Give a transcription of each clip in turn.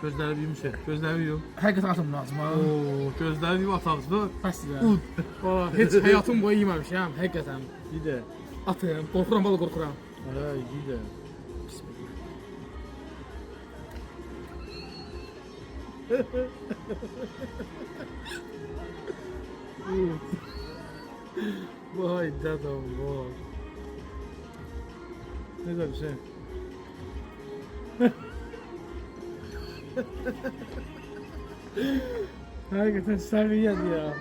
Gözləri büyümüşə. Gözləri büyüm. Həqiqətən atım lazım ha. Oo, gözləri büyüm atarız da. Bəsdir ya. Ud. Valla heç həyatım boyu yeməmişəm, həqiqətən. Bir də. Atım, qorxuram, valla qorxuram. Ay, bir də. Vay dadam, vay. Ne güzel bir şey. Hakikaten seviyedi ya.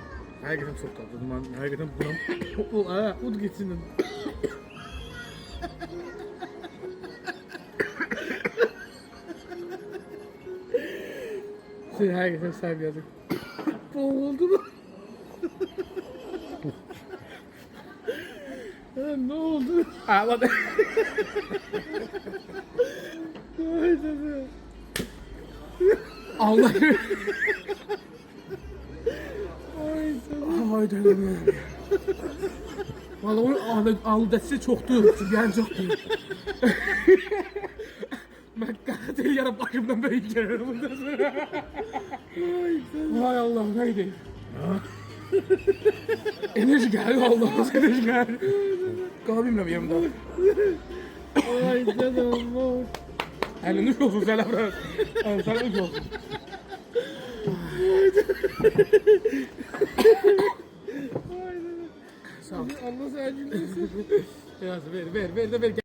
Hakikaten çok tatlı. Ben hakikaten buna ud geçsin. Şey hakikaten seviyedi. Boğuldu mu? Ne oldu? Ağladı. Ay dedi. Allah. Ay dedi. Ay dönemiyorum ya. Valla onun ağlıdəsi çoxdur, yəni çoxdur. Mən qanat eləyərəm başımdan böyük gəlirəm bundan sonra. Vay Allah, neydi? Enerji gəlir, Allah'ım enerji gəlir. Qala bilmirəm yerimdə. Ay dedem vay. Əlin üç olsun sənə biraz. Sən üç olsun. Sağ ol. Allah seni acılasın. Ver de ver.